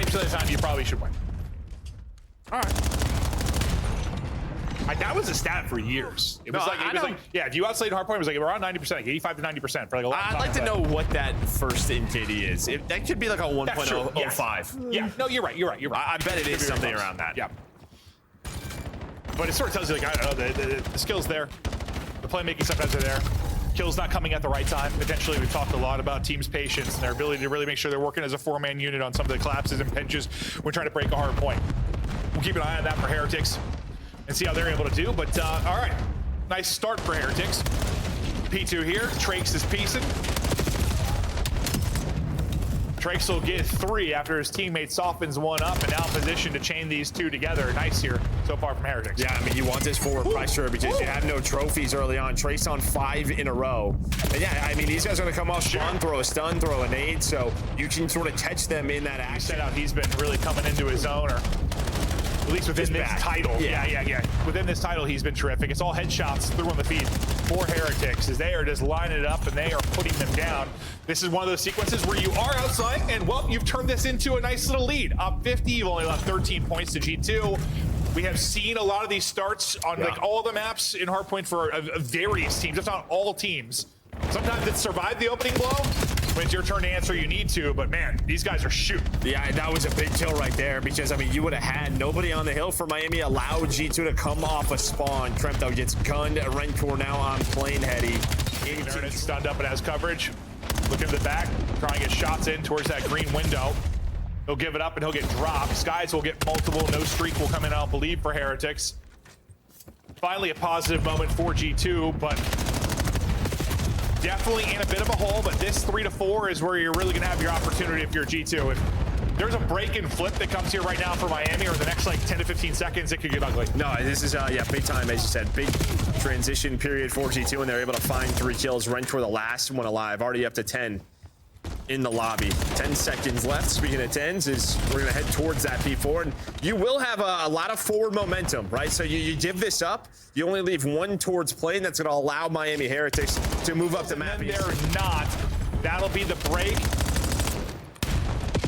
90% of the time, you probably should win. All right. That was a stat for years. It was yeah, if you outslayed Hardpoint, it was like around 90%, like 85 to 90% for like a long time. I'd like to know what that first NKD is. That could be like a 1.05. Yes. Yeah, no, you're right. I bet it is something around that. Yeah. But it sort of tells you, like, I don't know, the skills there. The playmaking sometimes are there. Kills not coming at the right time. Potentially, we've talked a lot about teams' patience and their ability to really make sure they're working as a four-man unit on some of the collapses and pinches when trying to break a hard point. We'll keep an eye on that for Heretics and see how they're able to do. But, all right. Nice start for Heretics. P2 here. Traixx is piecing. Traixx will get 3 after his teammate softens one up and now in position to chain these two together. Nice here so far from Heretics. Yeah, I mean, you want this forward pressure because you have no trophies early on. Traixx on 5 in a row. And yeah, I mean, these guys are going to come off spawn, throw a stun, throw a nade, so you can sort of catch them in that action. Set out, he's been really coming into his own, or at least within this title. Yeah. Within this title, he's been terrific. It's all headshots through on the feed for Heretics as they are just lining it up and they are putting them down. This is one of those sequences where you are outside and, well, you've turned this into a nice little lead. Up 50, you've only left 13 points to G2. We have seen a lot of these starts on like all the maps in Hardpoint for various teams, if not all teams. Sometimes it's survived the opening blow. When it's your turn to answer, you need to, but man, these guys are shooting. Yeah, that was a big kill right there because, I mean, you would have had nobody on the hill for Miami, allowed G2 to come off a spawn. Krempto gets gunned. RenKoR now on plane heady. It's stunned up and has coverage. Look in the back, trying to get shots in towards that green window. He'll give it up and he'll get dropped. Skyz will get multiple. No streak will come in, I'll believe, for Heretics. Finally, a positive moment for G2, but definitely in a bit of a hole, but this 3 to 4 is where you're really going to have your opportunity if you're G2. If there's a break and flip that comes here right now for Miami, or the next like 10 to 15 seconds, it could get ugly. No, this is, yeah, big time, as you said. Big transition period for G2, and they're able to find 3 kills. RenKoR the last one alive, already up to 10 in the lobby. 10 seconds left. Speaking of 10s, is we're going to head towards that P4, and you will have a lot of forward momentum, right? So you give this up, you only leave 1 towards play, and that's going to allow Miami Heretics to move up the map. They're not. That'll be the break.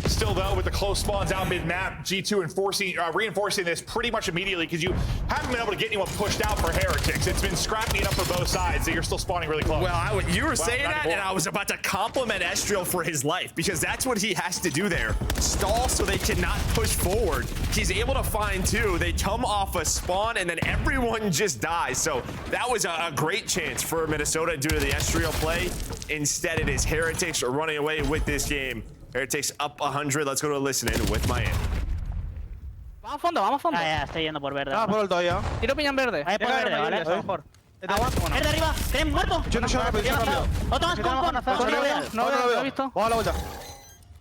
Still, though, with the close spawns out mid-map, G2 reinforcing this pretty much immediately because you haven't been able to get anyone pushed out for Heretics. It's been scrapping it up for both sides, so you're still spawning really close. Well, you were saying that, and I was about to compliment Estriel for his life because that's what he has to do there. Stall so they cannot push forward. He's able to find 2. They come off a spawn, and then everyone just dies. So that was a great chance for Minnesota due to the Estriel play. Instead, it is Heretics running away with this game. Heretics up 100. Let's go to a listen-in with Miami. Vamos a fondo, vamos a fondo. Ya, estoy yendo por verde. Ah, por el todavía. Tiro piña en verde. Ahí por verde, ¿vale? Mejor. Verde arriba, ¿creen muerto? Yo no sé rápido, yo rápido. Otro más con. No lo he visto. Vamos a la vuelta.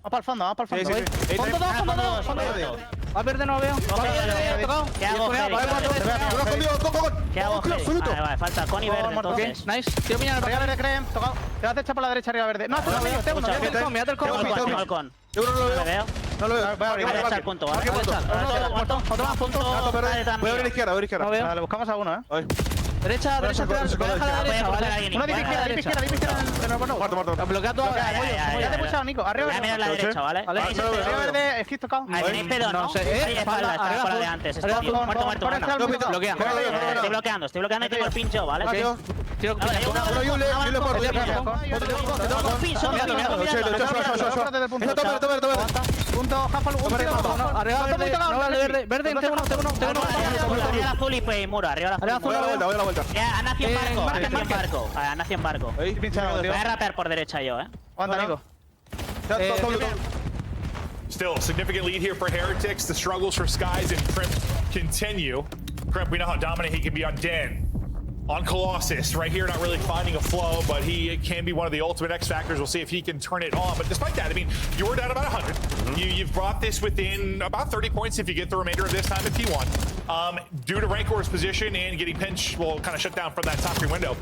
Vamos para el fondo, vamos para el fondo. Sí. Fondo 2, fondo 2, fondo 2. Va verde, no lo veo. ¿Qué hago, Jerry? ¿Qué hago, Jerry? Vale, falta Con y verde, entonces. Nice. Tiro piña en el Arriba verde, creen. Tocado. Te vas a echar por la derecha, arriba verde. No, mírate el con. Yo no lo ¿Me veo. veo? No lo veo. Voy a abrir. Voy a echar punto, ¿vale? Muerto. Otro más punto. Voy a abrir izquierda, No veo. Le buscamos a uno, Derecha, derecha, voy a dejar la derecha, ¿vale? Uno de izquierda. Muerto. Bloquea todo. Ya te he pueado, Nico. Arriba Voy a mirar la derecha, ¿vale? Arriba verde, esquí tocado. Ahí tenéis pedo, ¿no? No sé. Ahí espalda, está por la de antes. Estoy muerto. Bloquea. Estoy bloqueando y tengo el pincho, ¿vale? Tiro Punto, arriba verde, verde, tengo uno. Arriba azul y pues muro, arriba azul. Voy a la vuelta. Ha nacido en barco. Voy a rapear por derecha yo, Aguanta, Nico. Still, a significant lead here for Heretics. The struggles for Skyz and Crimp continue. Crimp, we know how dominant he can be on Den. On Colossus, right here, not really finding a flow, but he can be one of the ultimate X factors. We'll see if he can turn it on. But despite that, I mean, you were down about 100. You've brought this within about 30 points if you get the remainder of this time at P1. Due to RenKoR's position and getting pinch, well, kind of shut down from that top 3 window.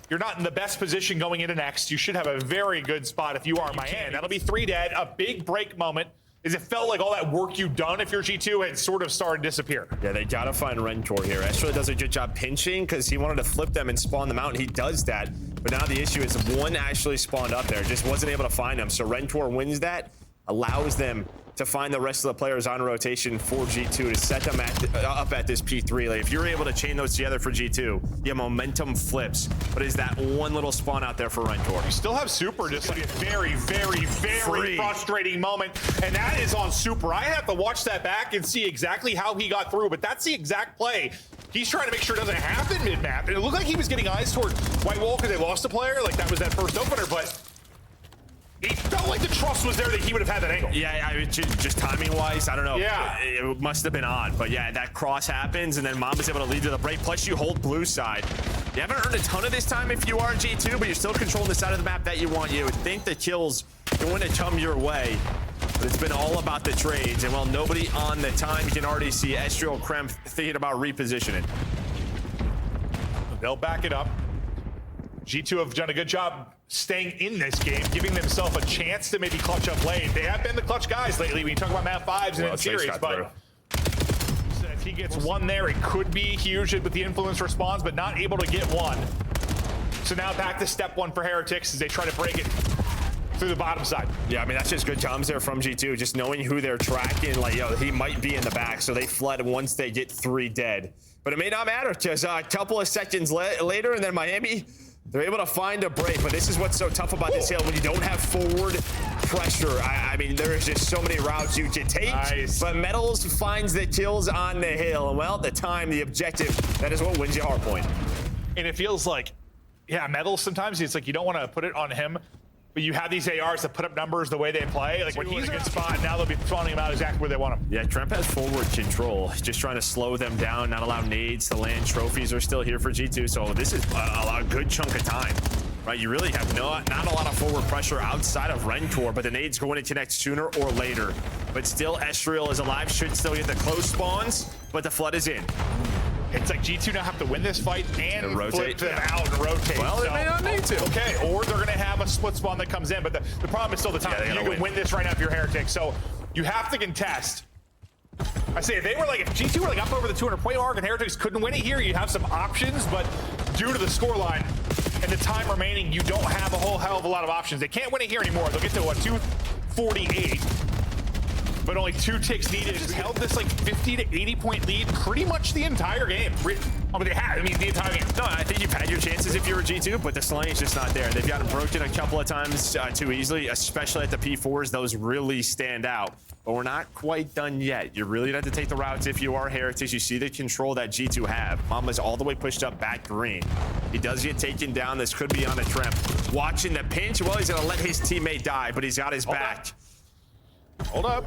You're not in the best position going into next. You should have a very good spot if you are Miami. That'll be 3 dead, a big break moment. Is it felt like all that work you've done if you're G2 had sort of started to disappear. Yeah, they gotta find RenKoR here. Estriel does a good job pinching because he wanted to flip them and spawn them out, and he does that. But now the issue is 1 actually spawned up there, just wasn't able to find them. So RenKoR wins that. allows them to find the rest of the players on rotation for G2 to set them up at this P3. Like, if you're able to chain those together for G2, yeah, momentum flips. But is that one little spawn out there for RenKoR? You still have Super. Just like a very, very, very frustrating moment. And that is on Super. I have to watch that back and see exactly how he got through. But that's the exact play. He's trying to make sure it doesn't happen mid-map. And it looked like he was getting eyes toward White Wall because they lost a player. Like, that was that first opener. But it felt like the trust was there that he would have had that angle. Yeah, I mean, just timing-wise, I don't know. Yeah. It must have been odd. But yeah, that cross happens, and then Mamba's able to lead to the break. Plus, you hold blue side. You haven't earned a ton of this time if you are G2, but you're still controlling the side of the map that you want. You would think the kills are going to come your way. But it's been all about the trades. And while nobody on the time, you can already see Estriel Kremp thinking about repositioning. They'll back it up. G2 have done a good job staying in this game, giving themselves a chance to maybe clutch up late. They have been the clutch guys lately when you talk about map 5s and in series, but if he gets one there, it could be huge with the influence response, but not able to get one. So now back to step 1 for Heretics as they try to break it through the bottom side. Yeah, I mean, that's just good comms there from G2, just knowing who they're tracking. Like, yo, he might be in the back, so they fled once they get 3 dead. But it may not matter, because a couple of seconds later, and then Miami, they're able to find a break. But this is what's so tough about this hill when you don't have forward pressure. I mean, there's just so many routes you can take. Nice. But MettalZ finds the kills on the hill. And well, the time, the objective, that is what wins you Hardpoint. And it feels like, yeah, MettalZ sometimes it's like you don't want to put it on him, but you have these ARs that put up numbers the way they play. Like when he's in a good spot, now they'll be spawning him out exactly where they want him. Yeah, Kremp has forward control. Just trying to slow them down, not allow nades to land. Trophies are still here for G2, so this is a good chunk of time. Right, you really have not a lot of forward pressure outside of RenKoR, but the nades going to connect sooner or later. But still, Estriel is alive, should still get the close spawns, but the flood is in. It's like G2 now have to win this fight and flip them out and rotate. Well, they may not need to. Okay, or they're going to have a split spawn that comes in, but the problem is still the time. Yeah, you can win this right now if you're Heretics, so you have to contest. I say if G2 were like up over the 200-point mark and Heretics couldn't win it here, you have some options, but due to the scoreline and the time remaining, you don't have a whole hell of a lot of options. They can't win it here anymore. They'll get to, what, 248? But only 2 ticks needed. Just held this like 50 to 80-point lead pretty much the entire game. Oh, but they had, I mean, the entire game. No, I think you've had your chances if you were G2, but the slaying's just not there. They've gotten broken a couple of times too easily, especially at the P4s. Those really stand out. But we're not quite done yet. You really have to take the routes if you are Heretics. You see the control that G2 have. Mama's all the way pushed up back green. He does get taken down. This could be on the trim. Watching the pinch. Well, he's going to let his teammate die, but he's got his back. Hold up.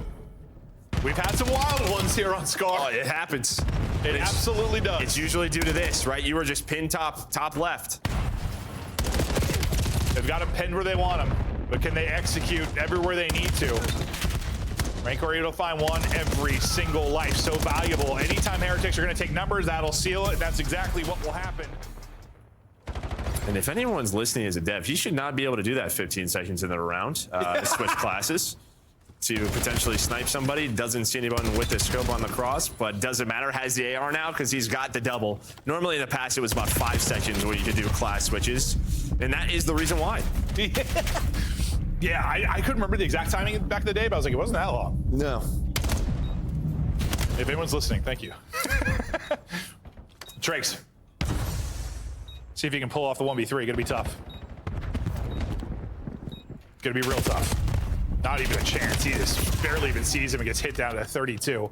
We've had some wild ones here on Scar. Oh, it happens. It absolutely does. It's usually due to this, right? You were just pinned top left. They've got him pinned where they want him, but can they execute everywhere they need to? RenKoR able to find one every single life. So valuable. Anytime Heretics are going to take numbers, that'll seal it. That's exactly what will happen. And if anyone's listening as a dev, he should not be able to do that 15 seconds into the round. Switch classes to potentially snipe somebody. Doesn't see anyone with the scope on the cross, but doesn't matter. Has the AR now because he's got the double. Normally in the past, it was about 5 seconds where you could do class switches. And that is the reason why. Yeah, I couldn't remember the exact timing back in the day, but I was like, it wasn't that long. No. If anyone's listening, thank you. Traixx. See if you can pull off the 1v3. Gonna be tough. Gonna be real tough. Not even a chance. He just barely even sees him and gets hit down to 32.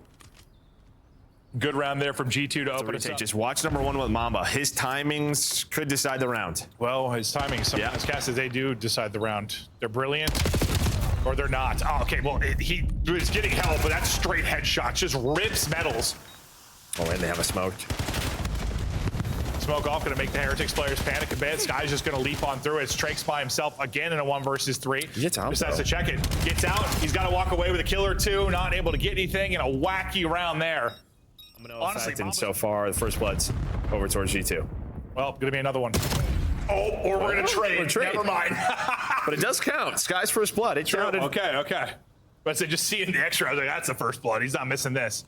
Good round there from G2 to open it up. Just watch number 1 with Mamba. His timings could decide the round. Well, his timing, sometimes casters, they do decide the round. They're brilliant, or they're not. Oh, okay, well, he was getting help, but that straight headshot just rips MettalZ. Oh, and they have a smoke. Smoke off, gonna make the Heretics players panic a bit. Skyz just gonna leap on through it. It's Traixx by himself again in a 1 versus 3. He gets out, just has to check it. Gets out, he's gotta walk away with a kill or 2, not able to get anything in a wacky round there. Honestly, and so far, the first blood's over towards G2. Well, gonna be another one. Oh, or we're gonna trade. Never mind. But it does count. Sky's first blood. It counted. Okay. But so just seeing the extra, I was like, that's the first blood. He's not missing this.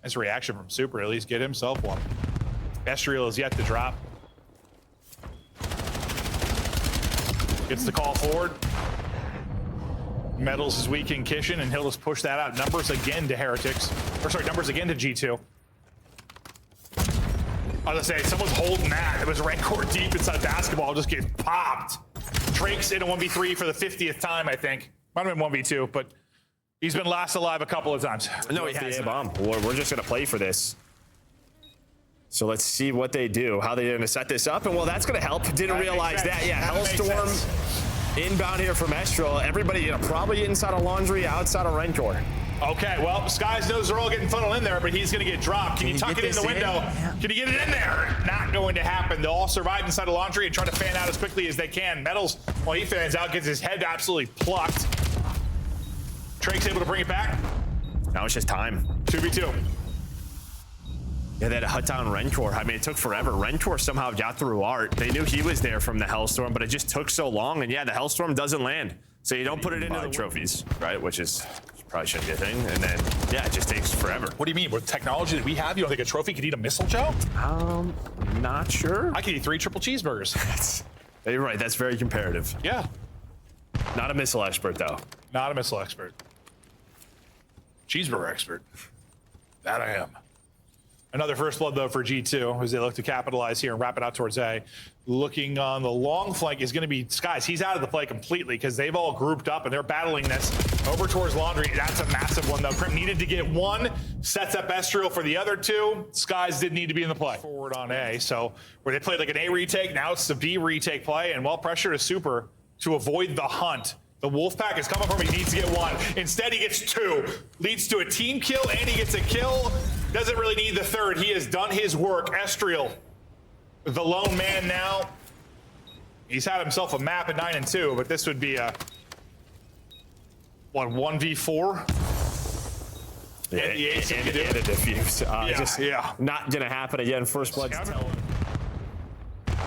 Nice reaction from Super. At least get himself one. Estriel is yet to drop. Gets the call forward. MettalZ is weak in Kitchen, and he'll just push that out. Numbers again to Heretics. Or sorry, numbers again to G2. I was gonna say, someone's holding that. It was RenKoR deep inside basketball, just gets popped. Traixx in a 1v3 for the 50th time, I think. Might have been 1v2, but he's been last alive a couple of times. No, he has bomb. We're just gonna play for this. So let's see what they do, how they're gonna set this up, and well, that's gonna help. Didn't realize that. Yeah, Hellstorm inbound here from Estral. Everybody, probably inside of Laundry, outside of RenKoR. Okay, well, Skyz knows they're all getting funneled in there, but he's gonna get dropped. Can you tuck it in the window? Yeah. Can you get it in there? Not going to happen. They'll all survive inside of Laundry and try to fan out as quickly as they can. MettalZ, while he fans out, gets his head absolutely plucked. Traixx able to bring it back. Now it's just time. 2v2. Yeah, they had to hut down RenKoR. I mean, it took forever. RenKoR somehow got through Art. They knew he was there from the Hellstorm, but it just took so long. And yeah, the Hellstorm doesn't land. So you don't put it into the trophies, right? Which is probably shouldn't be a thing. And then, yeah, it just takes forever. What do you mean? With technology that we have, you don't think a trophy could eat a missile, Joe? Not sure. I could eat 3 triple cheeseburgers. You're right. That's very comparative. Yeah. Not a missile expert, though. Not a missile expert. Cheeseburger expert. That I am. Another first blood, though, for G2 as they look to capitalize here and wrap it out towards A. Looking on the long flank is going to be Skyz. He's out of the play completely because they've all grouped up and they're battling this over towards Laundry. That's a massive one, though. Crimp needed to get one, sets up Estriel for the other two. Skyz didn't need to be in the play. Forward on A, so where they played like an A retake, now it's the B retake play, and well, pressure to Super to avoid the hunt. The Wolfpack is coming from him. He needs to get one. Instead, he gets 2. Leads to a team kill, and he gets a kill. Doesn't really need the third. He has done his work. Estriel, the lone man now. He's had himself a map at 9 and 2, but this would be a, what, 1v4? Yeah, and a diffuse. Just not gonna happen again. First blood.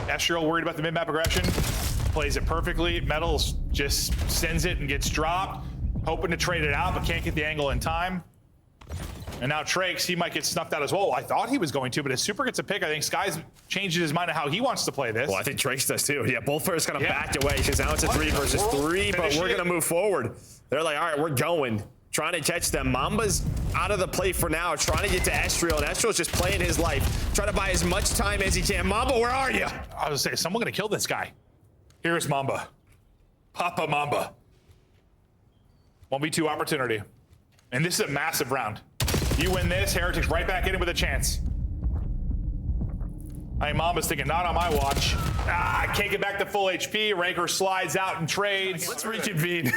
Estriel worried about the mid-map aggression. Plays it perfectly. MettalZ just sends it and gets dropped. Hoping to trade it out, but can't get the angle in time. And now Traixx, he might get snuffed out as well. I thought he was going to, but as Super gets a pick, I think Skyz changes his mind on how he wants to play this. Well, I think Traixx does too. Yeah, both players kind of backed away because now it's a 3 versus 3, but we're going to move forward. They're like, all right, we're going. Trying to catch them. Mamba's out of the play for now, trying to get to Estriel, and Estriel's just playing his life, trying to buy as much time as he can. Mamba, where are you? I was going to say, someone going to kill this guy. Here's Mamba. Papa Mamba. 1v2 opportunity. And this is a massive round. You win this, Heretics right back in it with a chance. I think Mamba's thinking, not on my watch. I can't get back to full HP. RenKoR slides out and trades. Let's reconvene.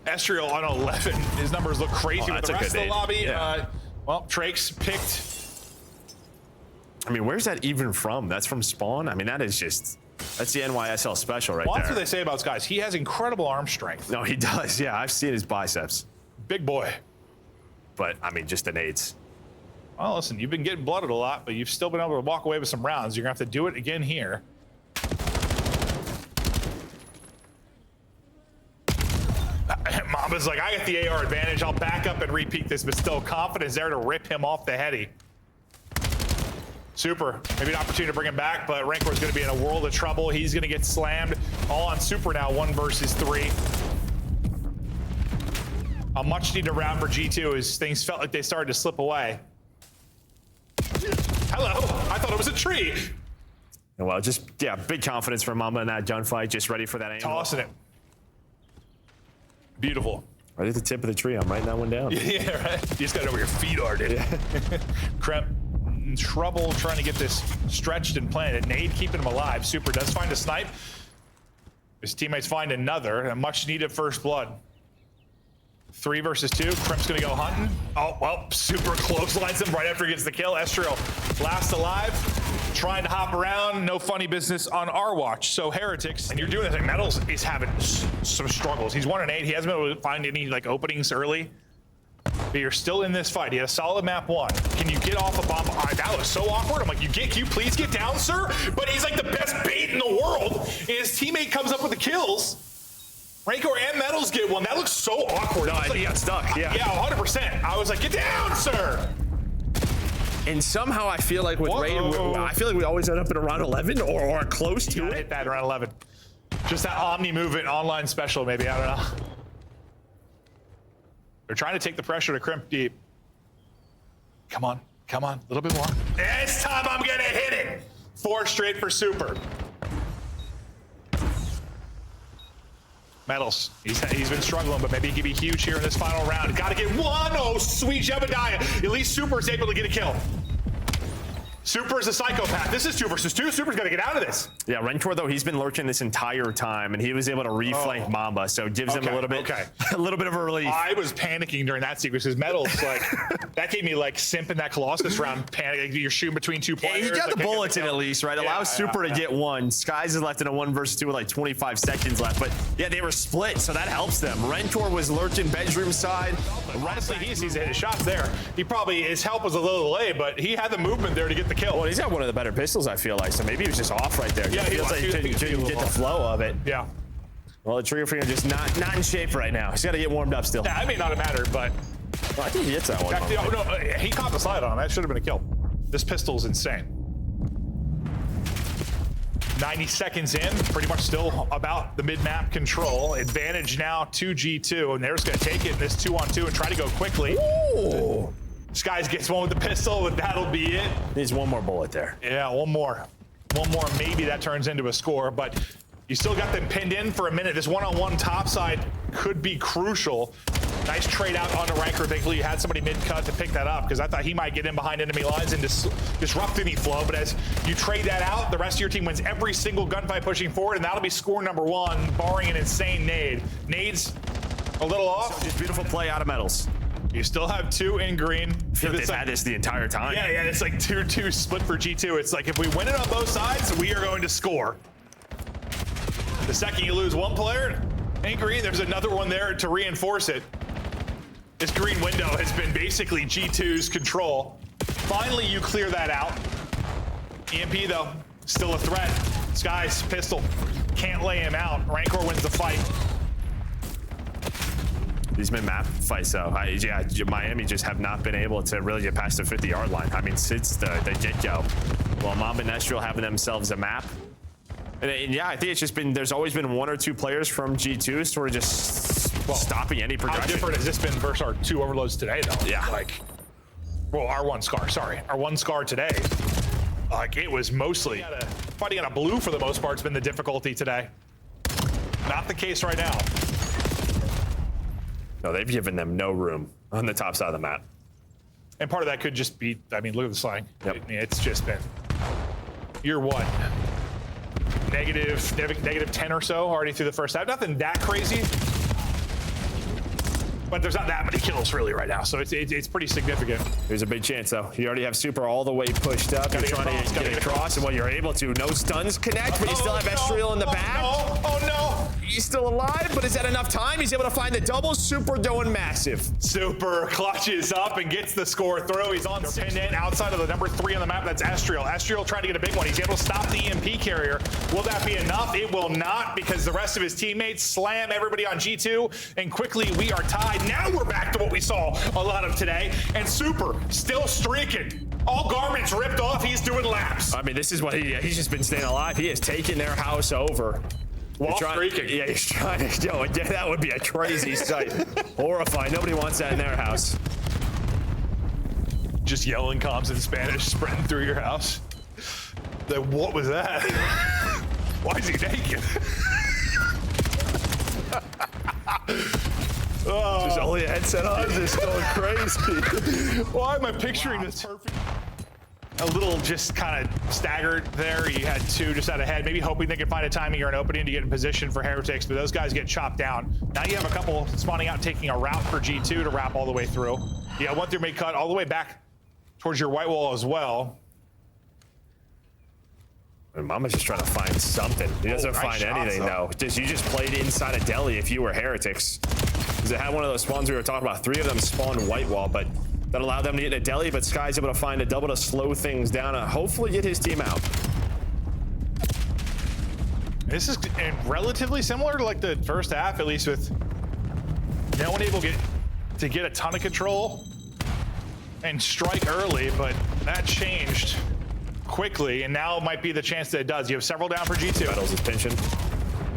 Estriel on 11. His numbers look crazy with the rest of the lobby. Yeah. Well, Traixx picked. I mean, where's that even from? That's from Spawn? I mean, that is just... That's the NYSL special right there. That's what they say about Skyz. He has incredible arm strength. No, he does. Yeah, I've seen his biceps. Big boy. But, I mean, just the nades. Well, listen, you've been getting blooded a lot, but you've still been able to walk away with some rounds. You're going to have to do it again here. Mamba's like, I got the AR advantage. I'll back up and repeat this, but still confidence there to rip him off the heady. Super. Maybe an opportunity to bring him back, but RenKoR's going to be in a world of trouble. He's going to get slammed. All on Super now, 1 versus 3. A much needed round for G2 as things felt like they started to slip away. Hello. I thought it was a tree. Well, just, yeah, big confidence from Mamba in that gunfight. Just ready for that angle. Tossing it. Beautiful. Right at the tip of the tree. I'm writing that one down. Yeah, right. You just got to know where your feet are, dude. Crep in trouble trying to get this stretched and planted. Nade keeping him alive. Super does find a snipe. His teammates find another. A much needed first blood. 3 versus 2. Crep's gonna go hunting. Oh, well, Super clotheslines him right after he gets the kill. Estriel last alive. Trying to hop around. No funny business on our watch. So Heretics, and you're doing this. Like, MettalZ is having some struggles. He's 1 and 8. He hasn't been able to find any like openings early. But you're still in this fight. He had a solid map 1. Can you get off a bomb? That was so awkward. I'm like, can you please get down, sir? But he's like the best bait in the world. And his teammate comes up with the kills. RenKoR and MettalZ get one. That looks so awkward. No, I think he got stuck. Yeah. Yeah, 100%. I was like, get down, sir. And somehow I feel like with Ray, I feel like we always end up in around 11 or close to it. Hit that around 11. Just that Omni movement online special, maybe. I don't know. They're trying to take the pressure to Crimp deep. Come on, a little bit more. This time I'm gonna hit it. 4 straight for Super. MettalZ, he's been struggling, but maybe he can be huge here in this final round. Gotta get one. Oh, sweet Jebediah. At least Super's able to get a kill. Super is a psychopath. This is 2 versus 2. Super's got to get out of this. Yeah, RenKoR, though, he's been lurking this entire time, and he was able to reflank Mamba, so it gives him a little bit of a relief. I was panicking during that sequence because MettalZ, like, that gave me, like, simp in that Colossus round. Panic. You're shooting between 2 players. Yeah, he got like, the bullets in at least, right? Allows Super to get one. Skyz is left in a 1 versus 2 with, like, 25 seconds left. But, yeah, they were split, so that helps them. RenKoR was lurking bedroom side. Honestly, he sees his shots there. His help was a little delayed, but he had the movement there to get the kill. Well, he's got one of the better pistols, I feel like, so maybe he was just off right there. Yeah, he feels like he couldn't get the flow of it. Yeah. Well, the trigger finger just not in shape right now. He's got to get warmed up still. Yeah, it may not have mattered, but well, I think he hits that one. He caught the slide on him. That should have been a kill. This pistol's insane. 90 seconds in, pretty much still about the mid-map control. Advantage now to G2, and they're just going to take it in this 2-on-2 and try to go quickly. Ooh. Skyz gets one with the pistol, and that'll be it. Needs one more bullet there. Yeah, one more. Maybe that turns into a score, but you still got them pinned in for a minute. This one-on-one top side could be crucial. Nice trade out onto RenKoR. Thankfully, you had somebody mid-cut to pick that up, because I thought he might get in behind enemy lines and disrupt any flow. But as you trade that out, the rest of your team wins every single gunfight pushing forward, and that'll be score number 1, barring an insane nade. Nades a little off. Just beautiful play out of MettalZ. You still have 2 in green. I feel like they've had this the entire time. Yeah, it's like 2-2 split for G2. It's like if we win it on both sides, we are going to score. The second you lose one player in green, there's another one there to reinforce it. This green window has been basically G2's control. Finally, you clear that out. EMP, though, still a threat. Skyz, pistol, can't lay him out. RenKoR wins the fight. These mid-map fights, though, Miami just have not been able to really get past the 50-yard line. I mean, since the get-go. Well, Mamba and Estriel having themselves a map. And yeah, I think it's just been, there's always been 1 or 2 players from G2 sort of just stopping any progression. How different has this been versus our 2 overloads today, though? Yeah. Our 1 scar, sorry. Our 1 scar today. It was mostly fighting on a blue for the most part has been the difficulty today. Not the case right now. No, they've given them no room on the top side of the map. And part of that could just be, I mean, look at the slang. Yep. It's just been year 1. Negative 10 or so already through the first half. Nothing that crazy. But there's not that many kills really right now, so it's pretty significant. There's a big chance, though. You already have Super all the way pushed up. You're trying to get across, and what you're able to. No stuns connect, but you still have Estriel in the back. Oh no! He's still alive, but is that enough time? He's able to find the double. Super going massive. Super clutches up and gets the score through. He's on pinned in outside of the number 3 on the map. That's Estriel. Estriel trying to get a big one. He's able to stop the EMP carrier. Will that be enough? It will not, because the rest of his teammates slam everybody on G2, and quickly we are tied. Now we're back to what we saw a lot of today, and Super still streaking. All garments ripped off. He's doing laps. I mean, this is what he's just been staying alive. He has taken their house over. While streaking. Yeah, he's trying to do it. Yeah, that would be a crazy sight. Horrifying. Nobody wants that in their house. Just yelling comms in Spanish, spreading through your house. What was that? Why is he naked? Just only a headset on, just going crazy. Why am I picturing this? Perfect. A little just kind of staggered there. You had 2 just out ahead, maybe hoping they could find a timing or an opening to get in position for Heretics, but those guys get chopped down. Now you have a couple spawning out, taking a route for G2 to wrap all the way through. You got 1 through mid cut all the way back towards your white wall as well. And Mama's just trying to find something. He doesn't find anything, though. You just played inside a deli if you were Heretics. Because it had one of those spawns we were talking about. 3 of them spawned white wall, but that allowed them to get in a deli, but Skyz able to find a double to slow things down and hopefully get his team out. This is relatively similar to like the first half, at least, with no one able to get a ton of control and strike early, but that changed quickly, and now might be the chance that it does. You have several down for G2. MettalZ is pinching.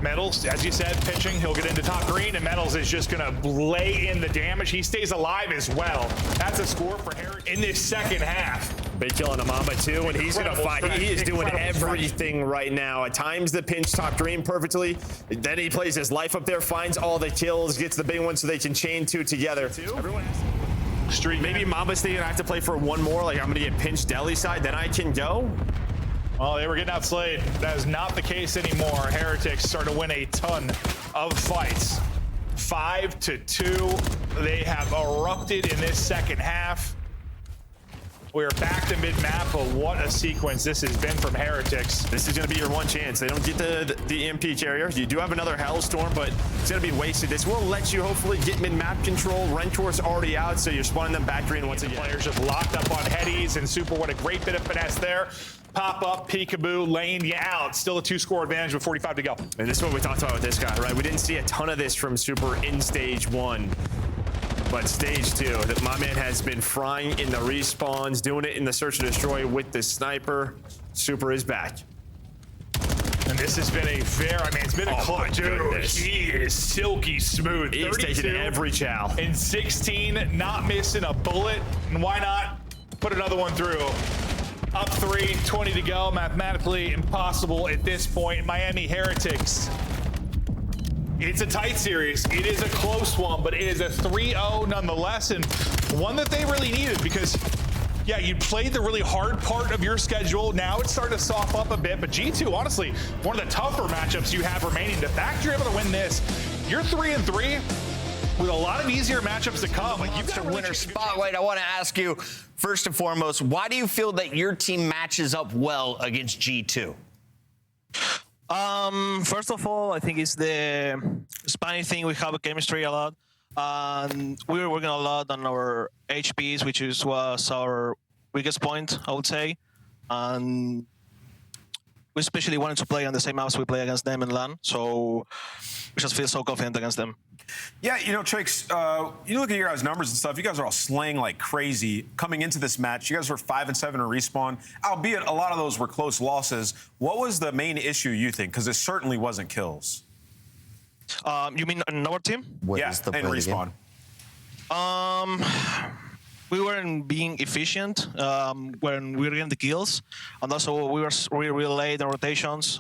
MettalZ, as you said, pitching. He'll get into top green, and MettalZ is just going to lay in the damage. He stays alive as well. That's a score for Heretics in this second half. Big kill on the Mamba too, and he's gonna fight. He is doing everything right now. At times the pinch top green perfectly. Then he plays his life up there, finds all the kills, gets the big one so they can chain two together. Everyone has street. Maybe Mamba's thinking I have to play for one more, like I'm gonna get pinched deli side, then I can go. Well, they were getting outslayed. That is not the case anymore. Heretics start to win a ton of fights. 5-2. They have erupted in this second half. We're back to mid-map, but what a sequence this has been from Heretics. This is going to be your one chance. They don't get the EMP carrier. You do have another Hellstorm, but it's going to be wasted. This will let you hopefully get mid-map control. RenKoR's already out, so you're spawning them back green once again. Players just locked up on headies, and Super, what a great bit of finesse there. Pop up, peekaboo, laying you out. Still a 2-score advantage with 45 to go. And this is what we talked about with this guy, right? We didn't see a ton of this from Super in stage 1. But stage 2, that my man has been frying in the respawns, doing it in the search and destroy with the sniper. Super is back. And this has been a it's been a clutch. Dude, goodness. he is silky smooth. He's taking every chow. In 16, not missing a bullet. And why not put another one through? Up 3, 20 to go. Mathematically impossible at this point. Miami Heretics. It's a tight series. It is a close one, but it is a 3-0 nonetheless, and one that they really needed because, yeah, you played the really hard part of your schedule. Now it's starting to soften up a bit, but G2, honestly, one of the tougher matchups you have remaining. The fact you're able to win this, you're 3-3 with a lot of easier matchups to come. Like, you've got a winner spotlight. I want to ask you, first and foremost, why do you feel that your team matches up well against G2? First of all, I think it's the Spanish thing. We have a chemistry a lot, and we were working a lot on our HPs, which was our weakest point, I would say. And we especially wanted to play on the same maps we play against them in LAN, so we just feel so confident against them. Yeah, you know, Traixx, you look at your guys' numbers and stuff, you guys are all slaying like crazy. Coming into this match, you guys were 5-7 in respawn, albeit a lot of those were close losses. What was the main issue, you think? Because it certainly wasn't kills. You mean in our team? Yeah, in respawn. We weren't being efficient when we were getting the kills, and also we were really late in rotations.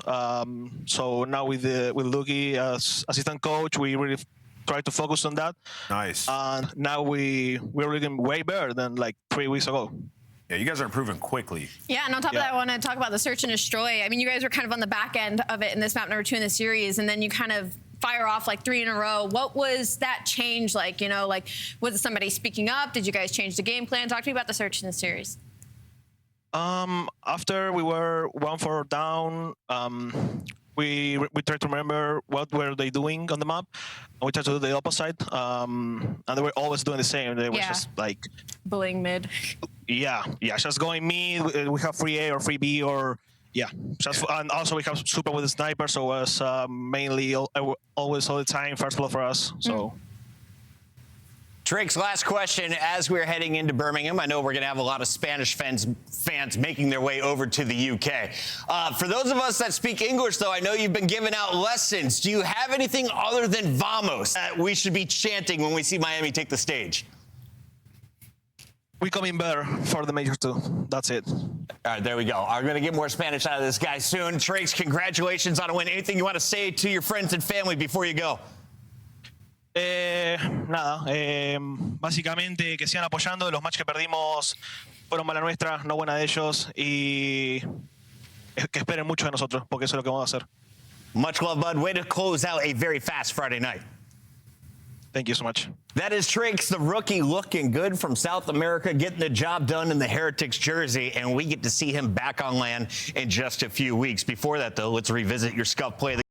So now with Luki as assistant coach, we really try to focus on that. Nice. And now we're really way better than like 3 weeks ago. Yeah, you guys are improving quickly. Yeah, and on top of that, I want to talk about the search and destroy. I mean, you guys were kind of on the back end of it in this map number 2 in the series, and then you kind of fire off like 3 in a row. What was that change like? You know, like, was it somebody speaking up? Did you guys change the game plan? Talk to me about the search in the series. After we were 1-4 down, we tried to remember what were they doing on the map, and we tried to do the opposite. And they were always doing the same. They were just like bullying mid. Yeah, just going mid. We have free A or free B or just, and also we have Super with the sniper, so it was mainly always all the time first blood for us. So. Traixx, last question. As we're heading into Birmingham, I know we're going to have a lot of Spanish fans making their way over to the UK. For those of us that speak English, though, I know you've been giving out lessons. Do you have anything other than vamos that we should be chanting when we see Miami take the stage? We come in better for the Major too. That's it. All right, there we go. I'm going to get more Spanish out of this guy soon. Traixx, congratulations on a win. Anything you want to say to your friends and family before you go? Nada, básicamente que sigan apoyando. Los matches que perdimos fueron mala nuestra, no buena de ellos, y que esperen mucho de nosotros, porque eso es lo que vamos a hacer. Much love, bud. Way to close out a very fast Friday night. Thank you so much. That is Traixx, the rookie, looking good from South America, getting the job done in the Heretics jersey, and we get to see him back on LAN in just a few weeks. Before that, though, let's revisit your scuff play.